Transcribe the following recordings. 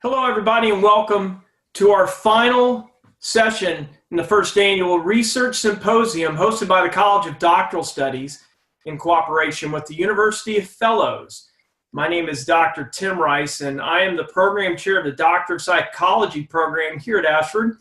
Hello, everybody, and welcome to our final session in the first annual Research Symposium hosted by the College of Doctoral Studies in cooperation with the University of Fellows. My name is Dr. Tim Rice, and I am the program chair of the Doctor of Psychology program here at Ashford.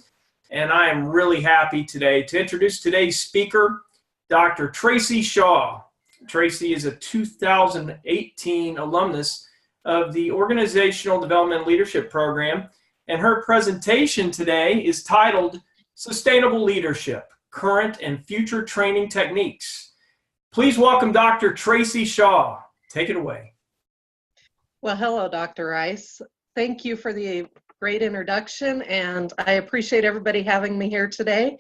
And I am really happy today to introduce today's speaker, Dr. Tracy Shaw. Tracy is a 2018 alumnus of the Organizational Development and Leadership Program, and her presentation today is titled Sustainable Leadership, Current and Future Training Techniques. Please welcome Dr. Tracy Shaw. Take it away. Well, hello, Dr. Rice. Thank you for the great introduction, and I appreciate everybody having me here today.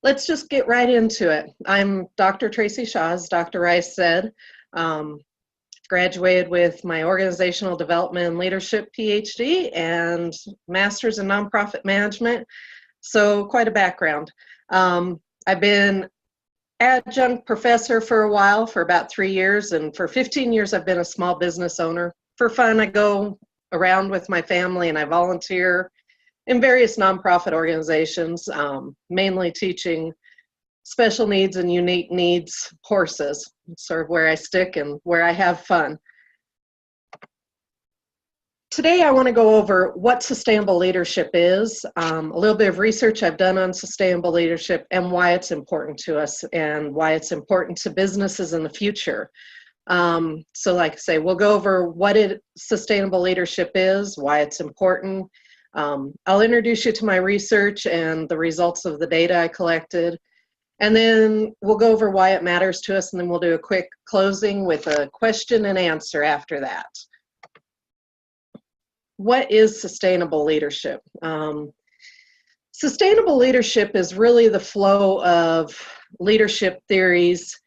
Let's just get right into it. I'm Dr. Tracy Shaw, as Dr. Rice said. Graduated with my Organizational Development and Leadership PhD and Master's in Nonprofit Management, so quite a background. I've been adjunct professor for a while, for about 3 years, and for 15 years I've been a small business owner. For fun, I go around with my family and I volunteer in various nonprofit organizations, mainly teaching special needs and unique needs courses, sort of where I stick and where I have fun. Today I want to go over what sustainable leadership is, a little bit of research I've done on sustainable leadership and why it's important to us and why it's important to businesses in the future. So like I say, we'll go over what sustainable leadership is, why it's important. I'll introduce you to my research and the results of the data I collected. And then we'll go over why it matters to us, and then we'll do a quick closing with a question and answer after that. What is sustainable leadership? Sustainable leadership is really the flow of leadership theories.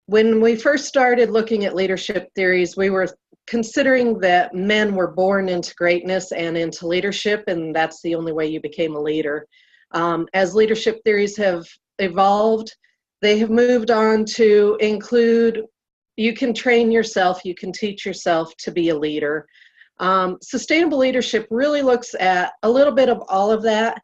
When we first started looking at leadership theories, we were considering that men were born into greatness and into leadership, and that's the only way you became a leader. As leadership theories have evolved, they have moved on to include you can train yourself, you can teach yourself to be a leader. Sustainable leadership really looks at a little bit of all of that,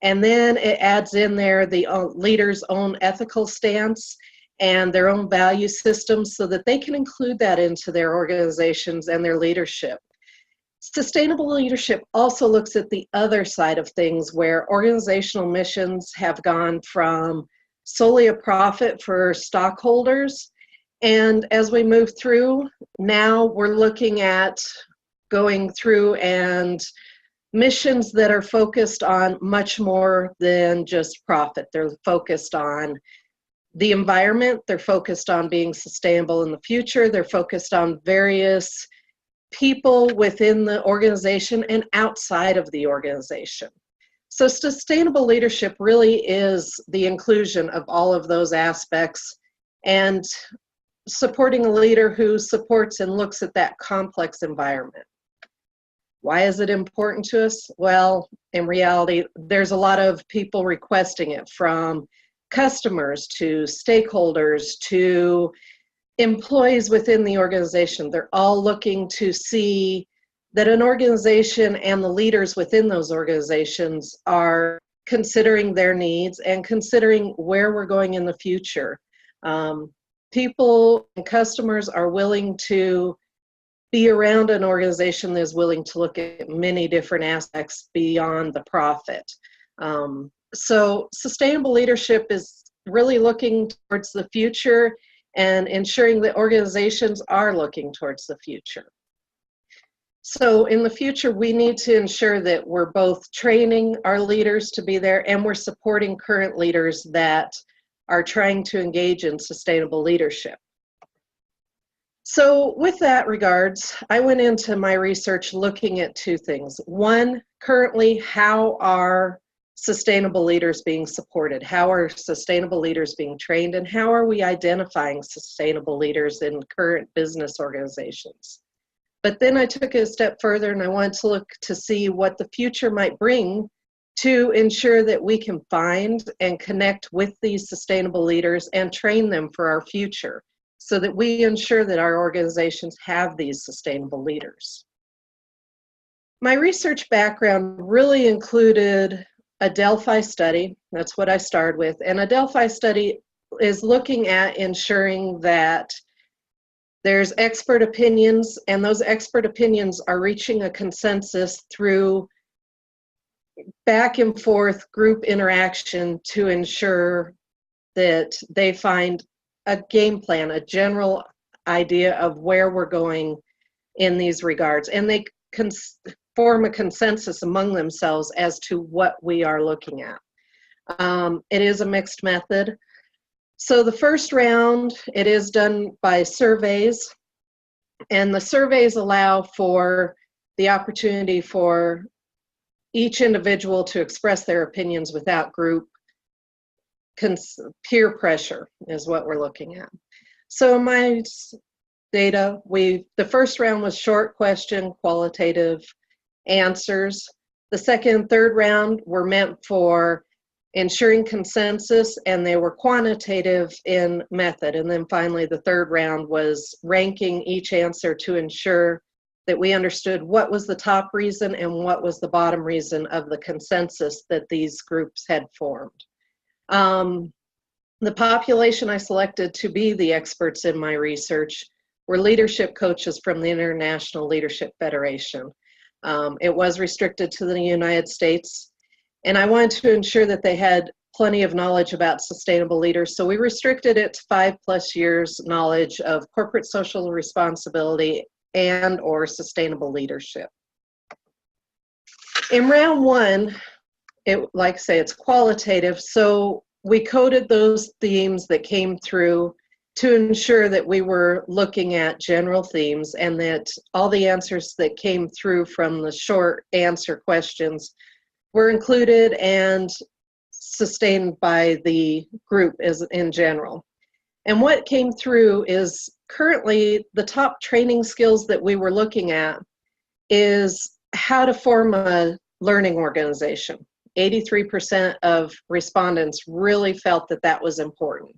and then it adds in there the leader's own ethical stance and their own value systems so that they can include that into their organizations and their leadership. Sustainable leadership also looks at the other side of things where organizational missions have gone from solely a profit for stockholders. And as we move through, now we're looking at going through and missions that are focused on much more than just profit. They're focused on the environment, they're focused on being sustainable in the future, they're focused on various people within the organization and outside of the organization. So sustainable leadership really is the inclusion of all of those aspects and supporting a leader who supports and looks at that complex environment. Why is it important to us? Well, in reality, there's a lot of people requesting it, from customers to stakeholders to employees within the organization. They're all looking to see that an organization and the leaders within those organizations are considering their needs and considering where we're going in the future. People and customers are willing to be around an organization that is willing to look at many different aspects beyond the profit. So sustainable leadership is really looking towards the future and ensuring that organizations are looking towards the future. So in the future, we need to ensure that we're both training our leaders to be there and we're supporting current leaders that are trying to engage in sustainable leadership. So with that regards, I went into my research looking at two things. One, currently, how are sustainable leaders being supported? How are sustainable leaders being trained? And how are we identifying sustainable leaders in current business organizations? But then I took it a step further and I wanted to look to see what the future might bring to ensure that we can find and connect with these sustainable leaders and train them for our future so that we ensure that our organizations have these sustainable leaders. My research background really included a Delphi study. That's what I started with. And a Delphi study is looking at ensuring that there's expert opinions, and those expert opinions are reaching a consensus through back and forth group interaction to ensure that they find a game plan, a general idea of where we're going in these regards. And they form a consensus among themselves as to what we are looking at. It is a mixed method. So the first round, it is done by surveys, and the surveys allow for the opportunity for each individual to express their opinions without group peer pressure is what we're looking at. So in my data, the first round was short question, qualitative answers. The second and third round were meant for ensuring consensus, and they were quantitative in method. And then finally, the third round was ranking each answer to ensure that we understood what was the top reason and what was the bottom reason of the consensus that these groups had formed. The population I selected to be the experts in my research were leadership coaches from the International Leadership Federation. It was restricted to the United States, and I wanted to ensure that they had plenty of knowledge about sustainable leaders, so we restricted it to 5+ years knowledge of corporate social responsibility and or sustainable leadership. In round one, like I say, it's qualitative, so we coded those themes that came through to ensure that we were looking at general themes and that all the answers that came through from the short answer questions were included and sustained by the group as in general. And what came through is currently the top training skills that we were looking at is how to form a learning organization. 83% of respondents really felt that that was important.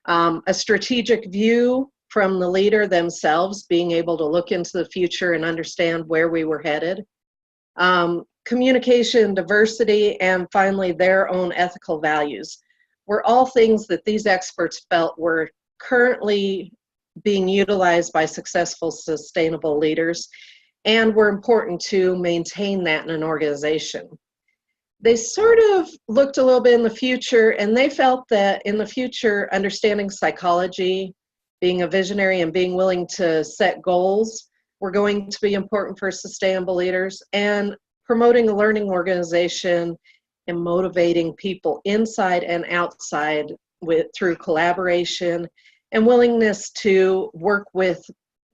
A strategic view from the leader themselves, being able to look into the future and understand where we were headed. Communication, diversity, and finally their own ethical values were all things that these experts felt were currently being utilized by successful, sustainable leaders and were important to maintain that in an organization. They sort of looked a little bit in the future, and they felt that in the future, understanding psychology, being a visionary, and being willing to set goals were going to be important for sustainable leaders, and promoting a learning organization and motivating people inside and outside through collaboration and willingness to work with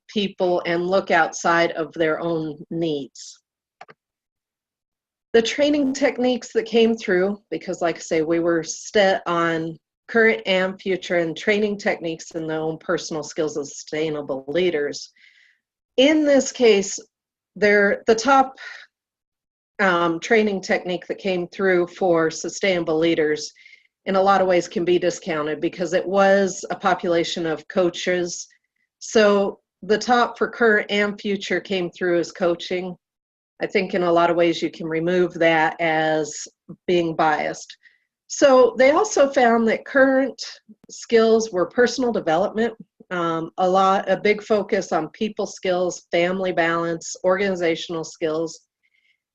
people and look outside of their own needs. The training techniques that came through, because like I say, we were set on current and future and training techniques and their own personal skills of sustainable leaders. In this case, the top training technique that came through for sustainable leaders in a lot of ways can be discounted because it was a population of coaches. So the top for current and future came through as coaching. I think in a lot of ways you can remove that as being biased. So they also found that current skills were personal development, a big focus on people skills, family balance, organizational skills,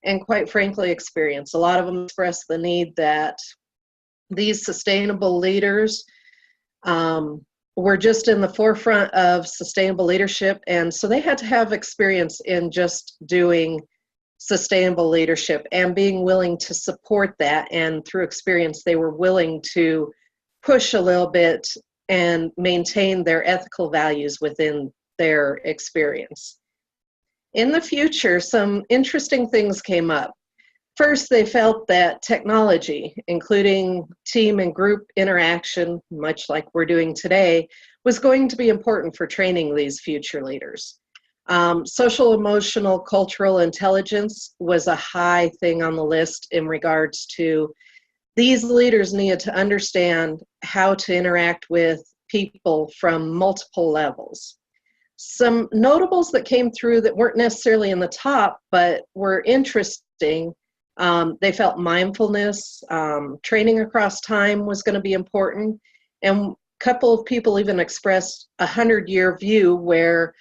and quite frankly, experience. A lot of them expressed the need that these sustainable leaders were just in the forefront of sustainable leadership, and so they had to have experience in just doing sustainable leadership and being willing to support that, and through experience they were willing to push a little bit and maintain their ethical values within their experience. In the future, some interesting things came up. First, they felt that technology, including team and group interaction, much like we're doing today, was going to be important for training these future leaders. Social, emotional, cultural intelligence was a high thing on the list in regards to these leaders needed to understand how to interact with people from multiple levels. Some notables that came through that weren't necessarily in the top, but were interesting. They felt mindfulness, training across time was going to be important. And a couple of people even expressed a 100-year view where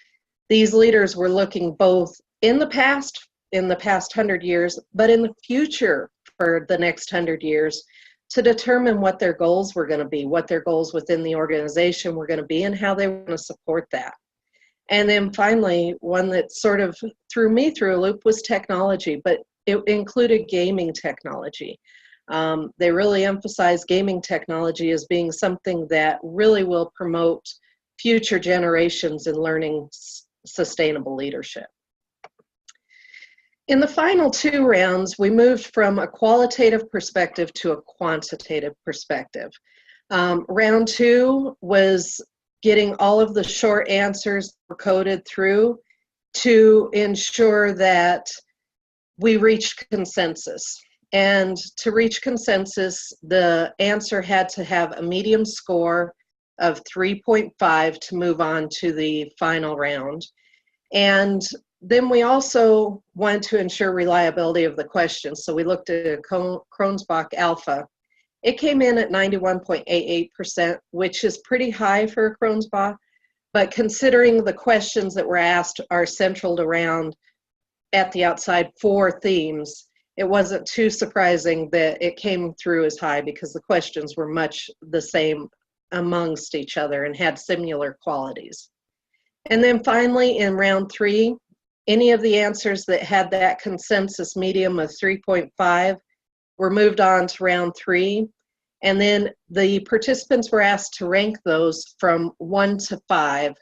these leaders were looking both in the past 100 years, but in the future for the next 100 years to determine what their goals were going to be, what their goals within the organization were going to be, and how they were going to support that. And then finally, one that sort of threw me through a loop was technology, but it included gaming technology. They really emphasized gaming technology as being something that really will promote future generations in learning sustainable leadership. In the final 2 rounds, we moved from a qualitative perspective to a quantitative perspective. Round 2 was getting all of the short answers coded through to ensure that we reached consensus. And to reach consensus, the answer had to have a medium score of 3.5 to move on to the final round. And then we also wanted to ensure reliability of the questions. So we looked at a Kronzbach alpha. It came in at 91.88%, which is pretty high for a Kronzbach, but considering the questions that were asked are centered around, at the outside, 4 themes, it wasn't too surprising that it came through as high because the questions were much the same amongst each other and had similar qualities. And then finally, in round 3, any of the answers that had that consensus medium of 3.5 were moved on to round 3. And then the participants were asked to rank those from 1 to 5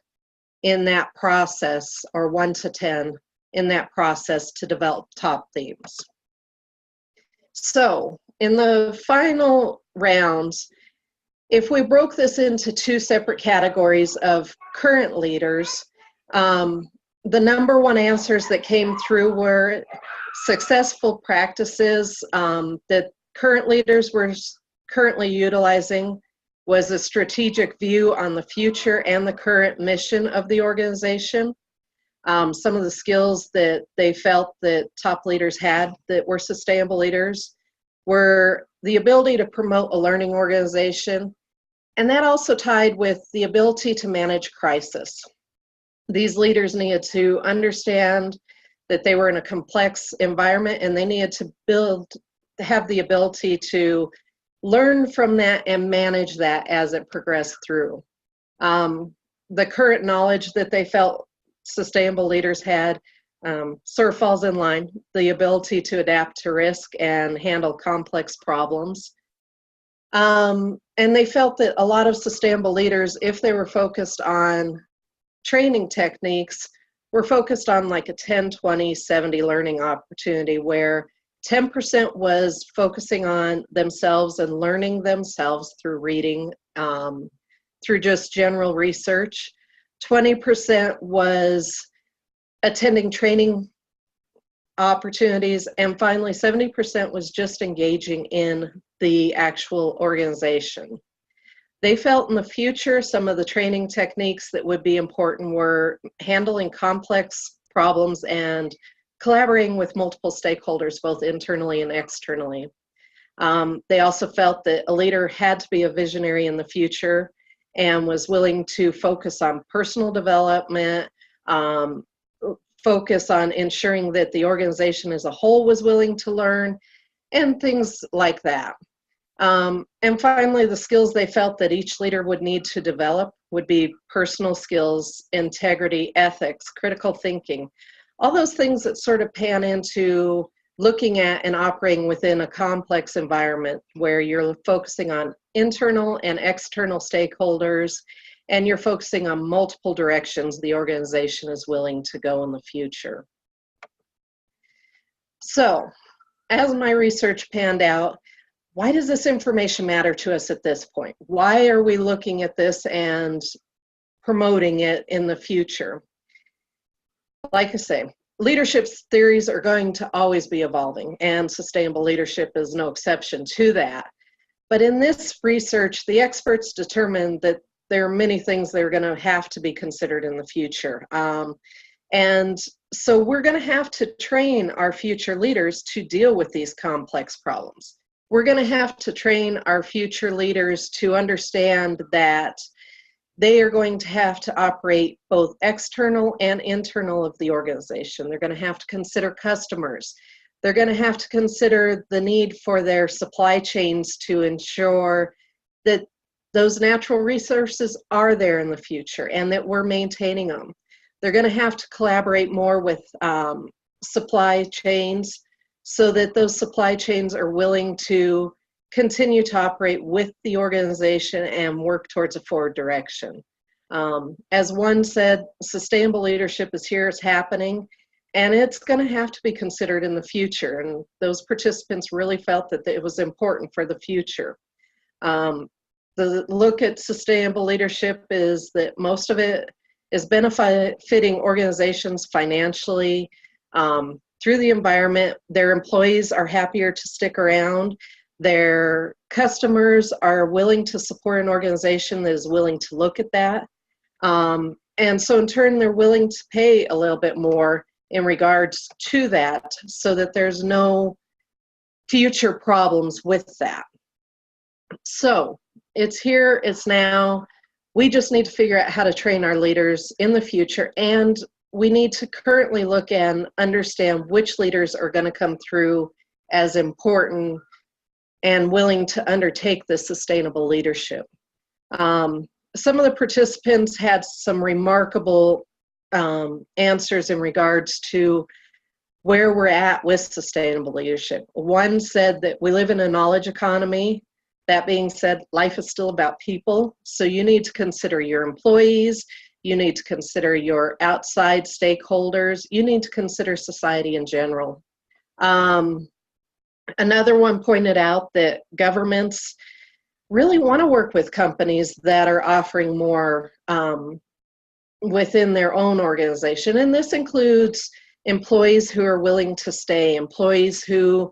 in that process, or 1 to 10 in that process to develop top themes. So in the final rounds, if we broke this into 2 separate categories of current leaders, the number 1 answers that came through were successful practices that current leaders were currently utilizing, was a strategic view on the future and the current mission of the organization. Some of the skills that they felt that top leaders had that were sustainable leaders were the ability to promote a learning organization, and that also tied with the ability to manage crisis. These leaders needed to understand that they were in a complex environment and they needed to have the ability to learn from that and manage that as it progressed through. The current knowledge that they felt sustainable leaders had sort of falls in line, the ability to adapt to risk and handle complex problems. And they felt that a lot of sustainable leaders, if they were focused on training techniques, were focused on like a 10, 20, 70 learning opportunity where 10% was focusing on themselves and learning themselves through reading, through just general research. 20% was attending training opportunities, and finally 70% was just engaging in the actual organization. They felt in the future some of the training techniques that would be important were handling complex problems and collaborating with multiple stakeholders, both internally and externally. They also felt that a leader had to be a visionary in the future and was willing to focus on personal development, focus on ensuring that the organization as a whole was willing to learn, and things like that. And finally, the skills they felt that each leader would need to develop would be personal skills, integrity, ethics, critical thinking, all those things that sort of pan into looking at and operating within a complex environment where you're focusing on internal and external stakeholders, and you're focusing on multiple directions the organization is willing to go in the future. So, as my research panned out, why does this information matter to us at this point? Why are we looking at this and promoting it in the future? Like I say, leadership theories are going to always be evolving, and sustainable leadership is no exception to that. But in this research, the experts determined that there are many things that are going to have to be considered in the future. And so we're going to have to train our future leaders to deal with these complex problems. We're going to have to train our future leaders to understand that they are going to have to operate both external and internal of the organization. They're going to have to consider customers. They're going to have to consider the need for their supply chains to ensure that those natural resources are there in the future and that we're maintaining them. They're going to have to collaborate more with supply chains so that those supply chains are willing to continue to operate with the organization and work towards a forward direction. As one said, sustainable leadership is here, it's happening, and it's going to have to be considered in the future. And those participants really felt that it was important for the future. The look at sustainable leadership is that most of it is benefiting organizations financially through the environment. Their employees are happier to stick around. Their customers are willing to support an organization that is willing to look at that. And so in turn, they're willing to pay a little bit more in regards to that so that there's no future problems with that. So it's here, it's now. We just need to figure out how to train our leaders in the future, and we need to currently look and understand which leaders are going to come through as important and willing to undertake this sustainable leadership. Some of the participants had some remarkable answers in regards to where we're at with sustainable leadership. One said that we live in a knowledge economy. That being said, life is still about people. So you need to consider your employees. You need to consider your outside stakeholders. You need to consider society in general. Another one pointed out that governments really want to work with companies that are offering more within their own organization. And this includes employees who are willing to stay, employees who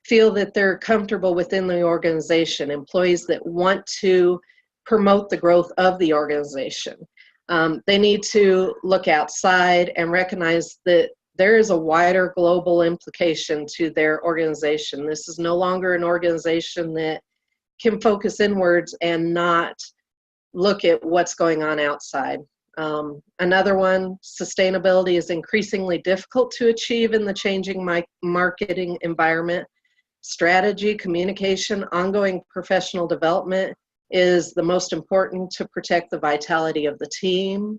feel that they're comfortable within the organization, employees that want to promote the growth of the organization. They need to look outside and recognize that there is a wider global implication to their organization. This is no longer an organization that can focus inwards and not look at what's going on outside. Another one, sustainability is increasingly difficult to achieve in the changing marketing environment. Strategy, communication, ongoing professional development is the most important to protect the vitality of the team.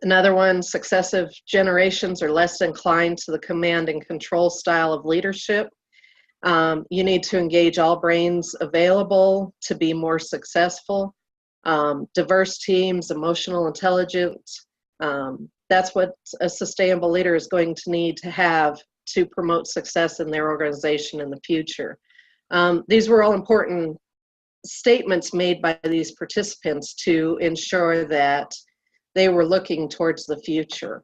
Another one, successive generations are less inclined to the command and control style of leadership. You need to engage all brains available to be more successful. Diverse teams, emotional intelligence, that's what a sustainable leader is going to need to have to promote success in their organization in the future. These were all important statements made by these participants to ensure that they were looking towards the future.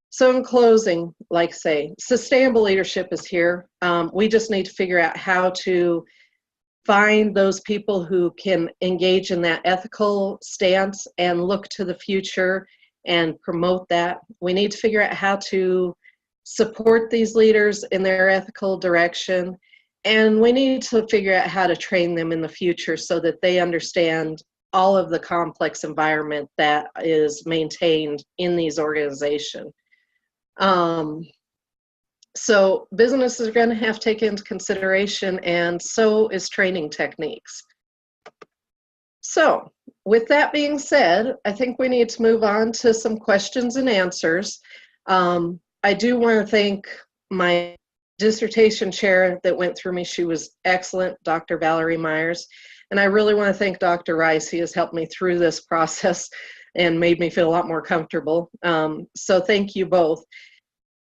So in closing, like I say, sustainable leadership is here. We just need to figure out how to find those people who can engage in that ethical stance and look to the future and promote that. We need to figure out how to support these leaders in their ethical direction, and we need to figure out how to train them in the future so that they understand all of the complex environment that is maintained in these organizations. So businesses are going to have to take into consideration, and so is training techniques. So with that being said, I think we need to move on to some questions and answers. I do want to thank my dissertation chair that went through me. She was excellent, Dr. Valerie Myers. And I really want to thank Dr. Rice. He has helped me through this process and made me feel a lot more comfortable. So thank you both.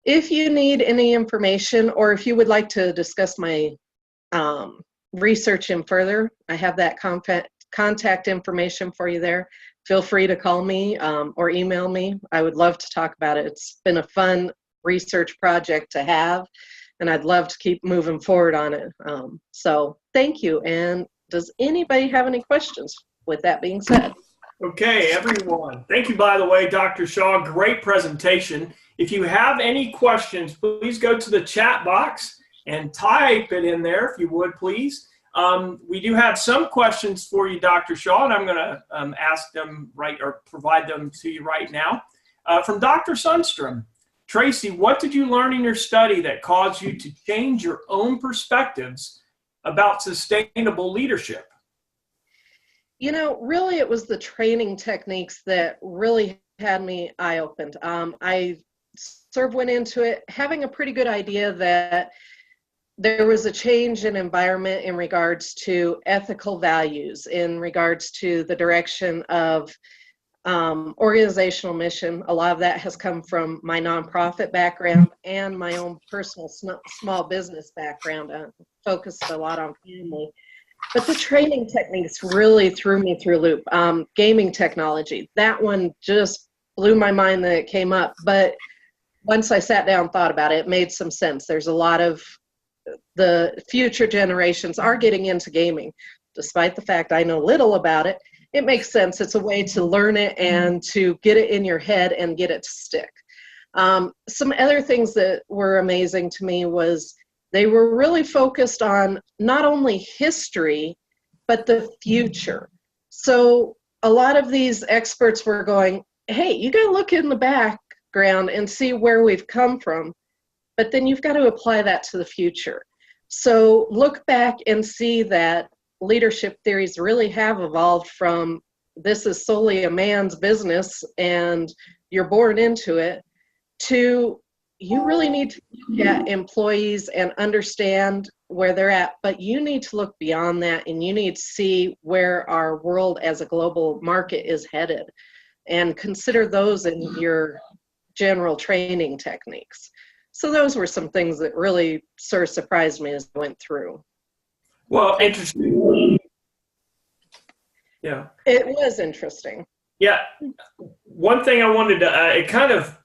If you need any information, or if you would like to discuss my research in further, I have that contact information for you there. Feel free to call me or email me. I would love to talk about it. It's been a fun research project to have, and I'd love to keep moving forward on it. So thank you, and Does anybody have any questions with that being said? Okay, everyone. Thank you, by the way, Dr. Shaw. Great presentation. If you have any questions, please go to the chat box and type it in there, if you would, please. We do have some questions for you, Dr. Shaw, and I'm going to ask them provide them to you right now. From Dr. Sundstrom, Tracy, what did you learn in your study that caused you to change your own perspectives about sustainable leadership? You know, really it was the training techniques that really had me eye-opened. I sort of went into it having a pretty good idea that there was a change in environment in regards to ethical values, in regards to the direction of organizational mission. A lot of that has come from my nonprofit background and my own personal small business background. I focused a lot on family. But the training techniques really threw me through a loop. Gaming technology, that one just blew my mind that it came up. But once I sat down and thought about it, it made some sense. There's a lot of the future generations are getting into gaming. Despite the fact I know little about it, it makes sense. It's a way to learn it and to get it in your head and get it to stick. Some other things that were amazing to me was they were really focused on not only history, but the future. So a lot of these experts were going, hey, you got to look in the background and see where we've come from, but then you've got to apply that to the future. So look back and see that leadership theories really have evolved from this is solely a man's business and you're born into it, to you really need to look at employees and understand where they're at, but you need to look beyond that and you need to see where our world as a global market is headed and consider those in your general training techniques. So those were some things that really sort of surprised me as I went through. Well, interesting. Yeah. It was interesting. Yeah. One thing I wanted to, it kind of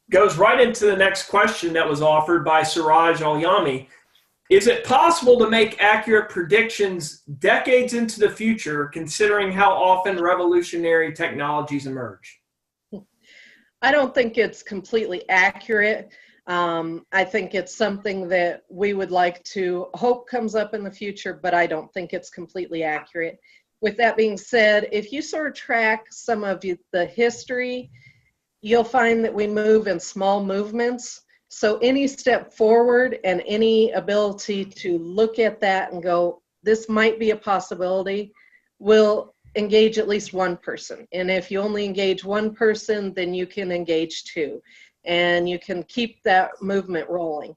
goes right into the next question that was offered by Suraj Alyami. Is it possible to make accurate predictions decades into the future, considering how often revolutionary technologies emerge? I don't think it's completely accurate. I think it's something that we would like to hope comes up in the future, but I don't think it's completely accurate. With that being said, if you sort of track some of the history, you'll find that we move in small movements. So any step forward and any ability to look at that and go, this might be a possibility, will engage at least one person. And if you only engage one person, then you can engage two. And you can keep that movement rolling.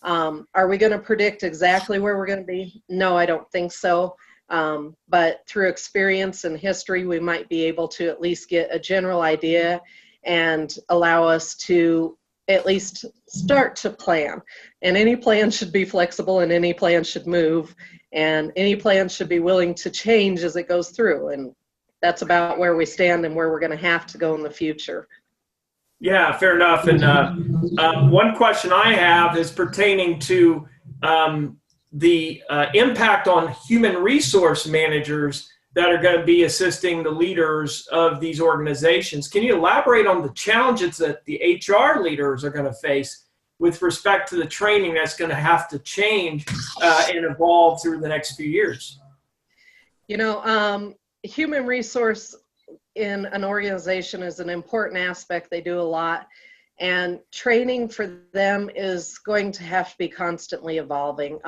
Are we going to predict exactly where we're going to be? No, I don't think so. But through experience and history, we might be able to at least get a general idea and allow us to at least start to plan. And any plan should be flexible and any plan should move and any plan should be willing to change as it goes through. And that's about where we stand and where we're going to have to go in the future. Yeah, fair enough. And one question I have is pertaining to the impact on human resource managers that are going to be assisting the leaders of these organizations. Can you elaborate on the challenges that the HR leaders are going to face with respect to the training that's going to have to change and evolve through the next few years? You know, human resource in an organization is an important aspect. They do a lot. And training for them is going to have to be constantly evolving.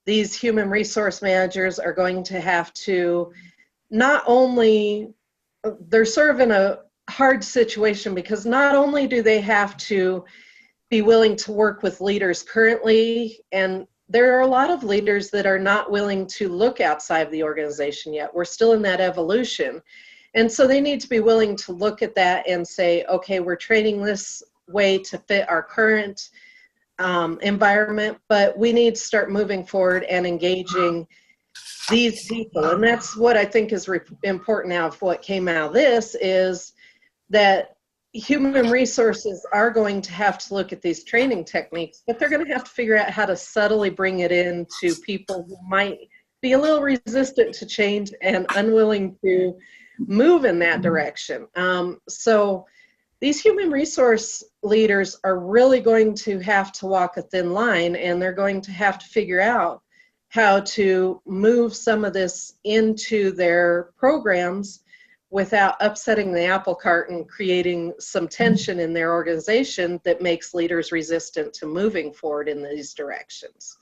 These human resource managers are going to have to not only, they're sort of in a hard situation because not only do they have to be willing to work with leaders currently, and there are a lot of leaders that are not willing to look outside the organization yet. We're still in that evolution. And so they need to be willing to look at that and say, okay, we're training this way to fit our current environment, but we need to start moving forward and engaging these people. And that's what I think is important now of what came out of this is that human resources are going to have to look at these training techniques, but they're going to have to figure out how to subtly bring it in to people who might be a little resistant to change and unwilling to move in that direction. So these human resource leaders are really going to have to walk a thin line, and they're going to have to figure out how to move some of this into their programs without upsetting the apple cart and creating some tension in their organization that makes leaders resistant to moving forward in these directions.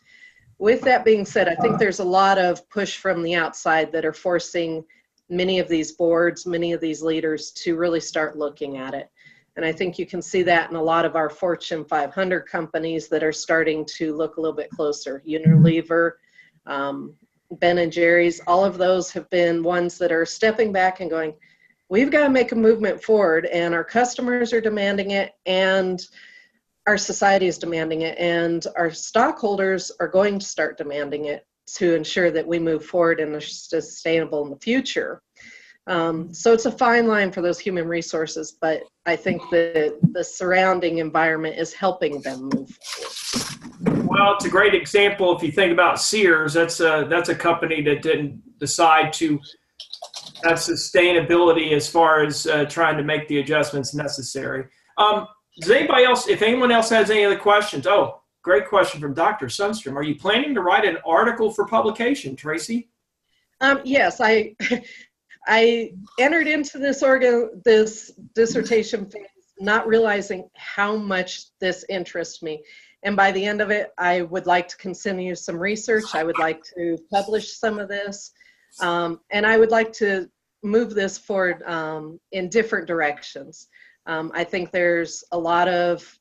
With that being said, I think there's a lot of push from the outside that are forcing many of these boards, many of these leaders to really start looking at it. And I think you can see that in a lot of our Fortune 500 companies that are starting to look a little bit closer. Unilever, Ben and Jerry's, all of those have been ones that are stepping back and going, we've got to make a movement forward, and our customers are demanding it, and our society is demanding it, and our stockholders are going to start demanding it to ensure that we move forward and are sustainable in the future. So it's a fine line for those human resources, but I think that the surrounding environment is helping them move forward. Well, it's a great example. If you think about Sears, that's a company that didn't decide to have sustainability as far as trying to make the adjustments necessary. Does anybody else, if anyone else has any other questions? Oh, great question from Dr. Sundstrom. Are you planning to write an article for publication, Tracy? Yes, I entered into this dissertation phase not realizing how much this interests me. And by the end of it, I would like to continue some research. I would like to publish some of this. And I would like to move this forward in different directions. I think there's a lot of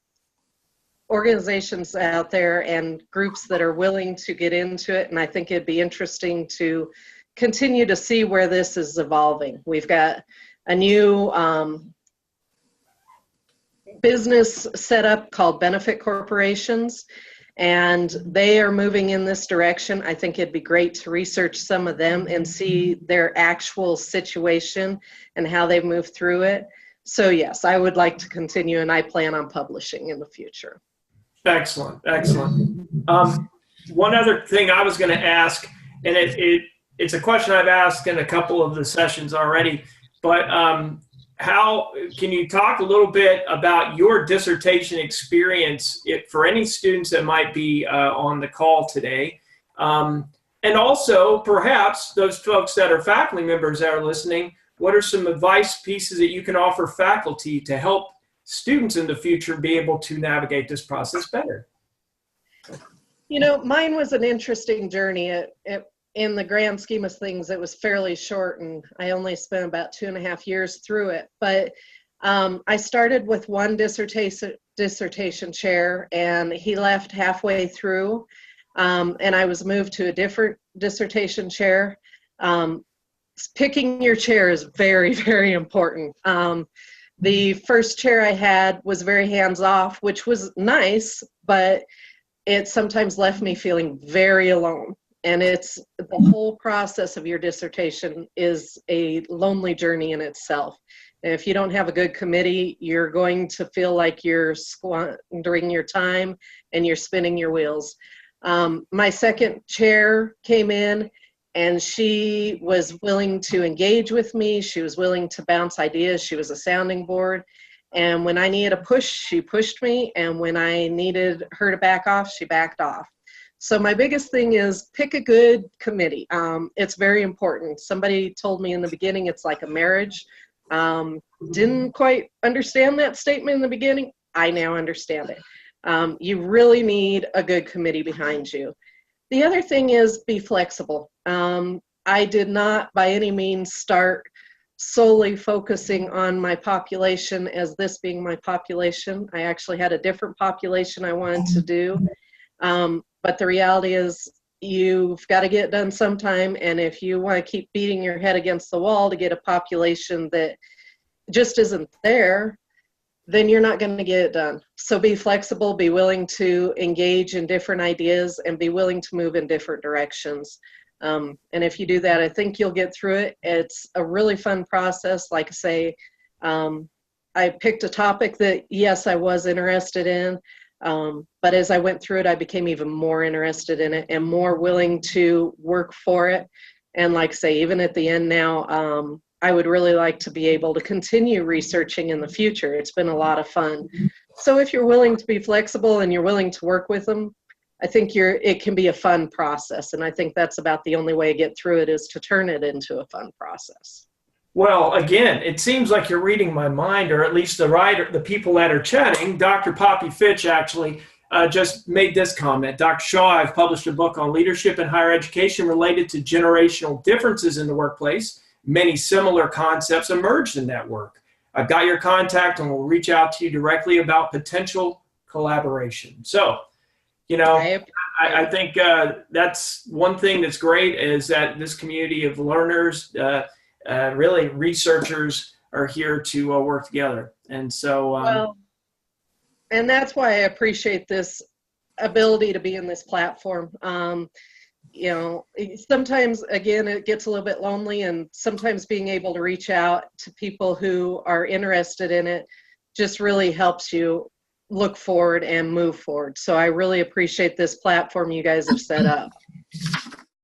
organizations out there and groups that are willing to get into it. And I think it'd be interesting to continue to see where this is evolving. We've got a new business set up called benefit corporations, and they are moving in this direction. I think it'd be great to research some of them and see their actual situation and how they've moved through it. So yes, I would like to continue, and I plan on publishing in the future. Excellent, excellent. One other thing I was going to ask, and it's a question I've asked in a couple of the sessions already, but how can you talk a little bit about your dissertation experience for any students that might be on the call today? And also, perhaps, those folks that are faculty members that are listening, what are some advice pieces that you can offer faculty to help students in the future be able to navigate this process better? You know, mine was an interesting journey. In the grand scheme of things, it was fairly short, and I only spent about 2.5 years through it. But I started with one dissertation chair, and he left halfway through, and I was moved to a different dissertation chair. Picking your chair is very, very important. The first chair I had was very hands-off, which was nice, but it sometimes left me feeling very alone. And it's the whole process of your dissertation is a lonely journey in itself. And if you don't have a good committee, you're going to feel like you're squandering your time and you're spinning your wheels. My second chair came in, and she was willing to engage with me. She was willing to bounce ideas. She was a sounding board. And when I needed a push, she pushed me. And when I needed her to back off, she backed off. So my biggest thing is pick a good committee. It's very important. Somebody told me in the beginning it's like a marriage. Didn't quite understand that statement in the beginning. I now understand it. You really need a good committee behind you. The other thing is be flexible. I did not by any means start solely focusing on my population as this being my population. I actually had a different population I wanted to do. But the reality is you've got to get it done sometime. And if you want to keep beating your head against the wall to get a population that just isn't there, then you're not going to get it done. So be flexible, be willing to engage in different ideas, and be willing to move in different directions. And if you do that, I think you'll get through it. It's a really fun process. Like I say, I picked a topic that, yes, I was interested in. But as I went through it, I became even more interested in it and more willing to work for it. And like I say, even at the end now, I would really like to be able to continue researching in the future. It's been a lot of fun. So if you're willing to be flexible and you're willing to work with them, I think it can be a fun process. And I think that's about the only way to get through it, is to turn it into a fun process. Well, again, it seems like you're reading my mind, or at least the people that are chatting. Dr. Poppy Fitch actually just made this comment. Dr. Shaw, I've published a book on leadership in higher education related to generational differences in the workplace. Many similar concepts emerged in that work. I've got your contact and we'll reach out to you directly about potential collaboration. So, I think that's one thing that's great, is that this community of learners, really researchers, are here to work together. And so, well, and that's why I appreciate this ability to be in this platform. Sometimes, again, it gets a little bit lonely, and sometimes being able to reach out to people who are interested in it just really helps you look forward and move forward. So I really appreciate this platform you guys have set up.